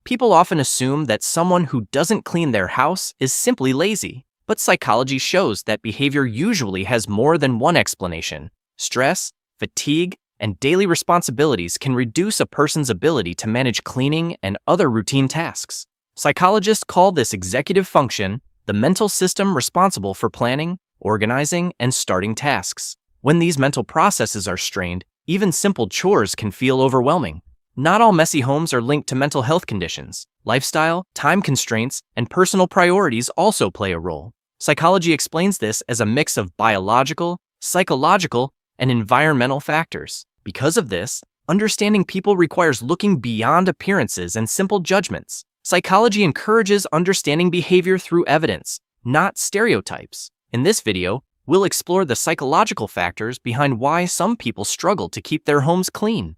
People often assume that someone who doesn't clean their house is simply lazy. But psychology shows that behavior usually has more than one explanation. Stress, fatigue, and daily responsibilities can reduce a person's ability to manage cleaning and other routine tasks. Psychologists call this executive function the mental system responsible for planning, organizing, and starting tasks. When these mental processes are strained, even simple chores can feel overwhelming. Not all messy homes are linked to mental health conditions. Lifestyle, time constraints, and personal priorities also play a role. Psychology explains this as a mix of biological, psychological, and environmental factors. Because of this, understanding people requires looking beyond appearances and simple judgments. Psychology encourages understanding behavior through evidence, not stereotypes. In this video, we'll explore the psychological factors behind why some people struggle to keep their homes clean.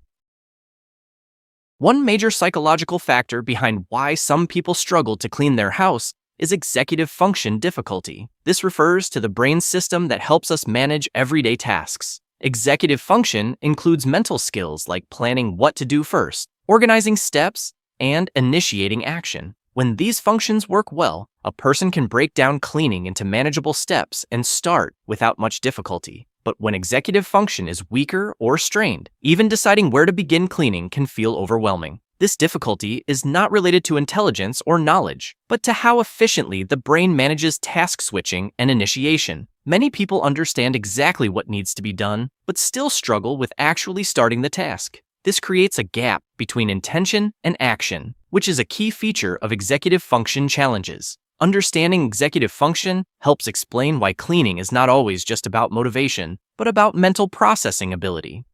One major psychological factor behind why some people struggle to clean their house is executive function difficulty. This refers to the brain system that helps us manage everyday tasks. Executive function includes mental skills like planning what to do first, organizing steps, and initiating action. When these functions work well, a person can break down cleaning into manageable steps and start without much difficulty. But when executive function is weaker or strained, even deciding where to begin cleaning can feel overwhelming. This difficulty is not related to intelligence or knowledge, but to how efficiently the brain manages task switching and initiation. Many people understand exactly what needs to be done, but still struggle with actually starting the task. This creates a gap between intention and action, which is a key feature of executive function challenges. Understanding executive function helps explain why cleaning is not always just about motivation, but about mental processing ability.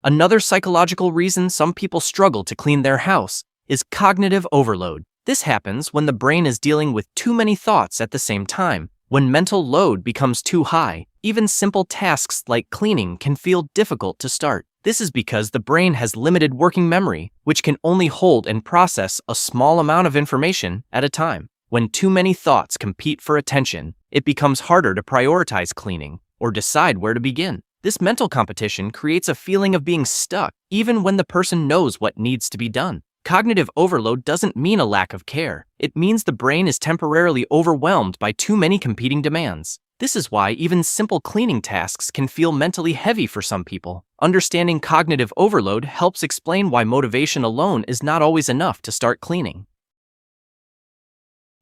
Another psychological reason some people struggle to clean their house is cognitive overload. This happens when the brain is dealing with too many thoughts at the same time. When mental load becomes too high, even simple tasks like cleaning can feel difficult to start. This is because the brain has limited working memory, which can only hold and process a small amount of information at a time. When too many thoughts compete for attention, it becomes harder to prioritize cleaning or decide where to begin. This mental competition creates a feeling of being stuck, even when the person knows what needs to be done. Cognitive overload doesn't mean a lack of care. It means the brain is temporarily overwhelmed by too many competing demands. This is why even simple cleaning tasks can feel mentally heavy for some people. Understanding cognitive overload helps explain why motivation alone is not always enough to start cleaning.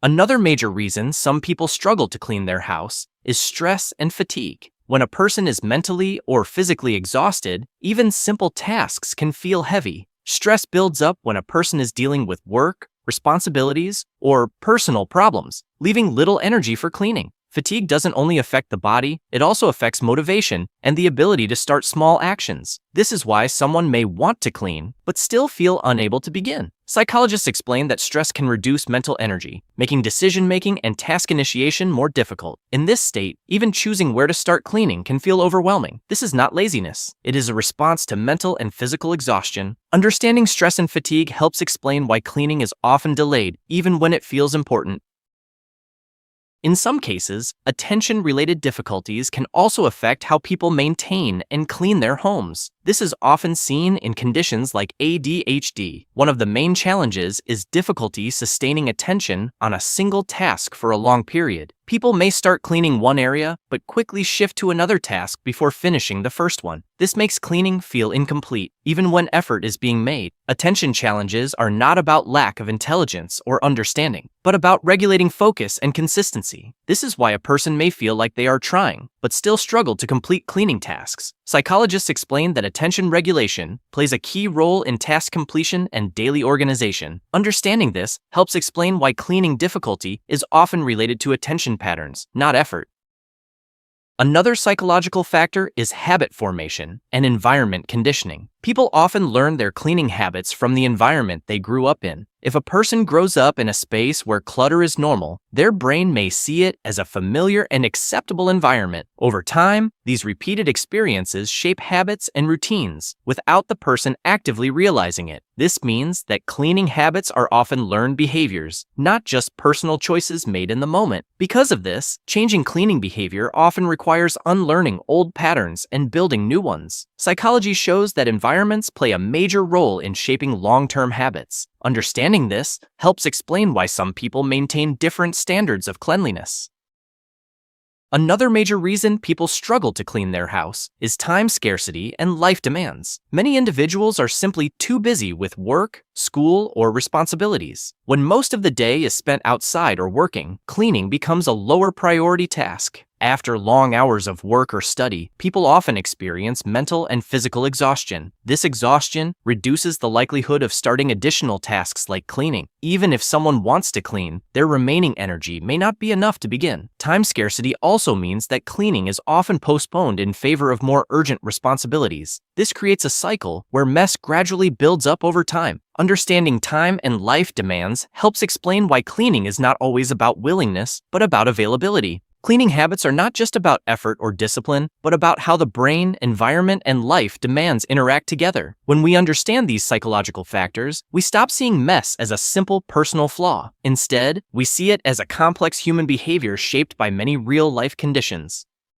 Another major reason some people struggle to clean their house is stress and fatigue. When a person is mentally or physically exhausted, even simple tasks can feel heavy. Stress builds up when a person is dealing with work, responsibilities, or personal problems, leaving little energy for cleaning. Fatigue doesn't only affect the body, it also affects motivation and the ability to start small actions. This is why someone may want to clean, but still feel unable to begin. Psychologists explain that stress can reduce mental energy, making decision-making and task initiation more difficult. In this state, even choosing where to start cleaning can feel overwhelming. This is not laziness. It is a response to mental and physical exhaustion. Understanding stress and fatigue helps explain why cleaning is often delayed, even when it feels important. In some cases, attention-related difficulties can also affect how people maintain and clean their homes. This is often seen in conditions like ADHD. One of the main challenges is difficulty sustaining attention on a single task for a long period. People may start cleaning one area, but quickly shift to another task before finishing the first one. This makes cleaning feel incomplete, even when effort is being made. Attention challenges are not about lack of intelligence or understanding, but about regulating focus and consistency. This is why a person may feel like they are trying, but still struggle to complete cleaning tasks. Psychologists explain that attention regulation plays a key role in task completion and daily organization. Understanding this helps explain why cleaning difficulty is often related to attention patterns, not effort. Another psychological factor is habit formation and environment conditioning. People often learn their cleaning habits from the environment they grew up in. If a person grows up in a space where clutter is normal, their brain may see it as a familiar and acceptable environment. Over time, these repeated experiences shape habits and routines without the person actively realizing it. This means that cleaning habits are often learned behaviors, not just personal choices made in the moment. Because of this, changing cleaning behavior often requires unlearning old patterns and building new ones. Psychology shows that environmental environments play a major role in shaping long-term habits. Understanding this helps explain why some people maintain different standards of cleanliness. Another major reason people struggle to clean their house is time scarcity and life demands. Many individuals are simply too busy with work, school, or responsibilities. When most of the day is spent outside or working, cleaning becomes a lower priority task. After long hours of work or study, people often experience mental and physical exhaustion. This exhaustion reduces the likelihood of starting additional tasks like cleaning. Even if someone wants to clean, their remaining energy may not be enough to begin. Time scarcity also means that cleaning is often postponed in favor of more urgent responsibilities. This creates a cycle where mess gradually builds up over time. Understanding time and life demands helps explain why cleaning is not always about willingness, but about availability. Cleaning habits are not just about effort or discipline, but about how the brain, environment, and life demands interact together. When we understand these psychological factors, we stop seeing mess as a simple personal flaw. Instead, we see it as a complex human behavior shaped by many real-life conditions.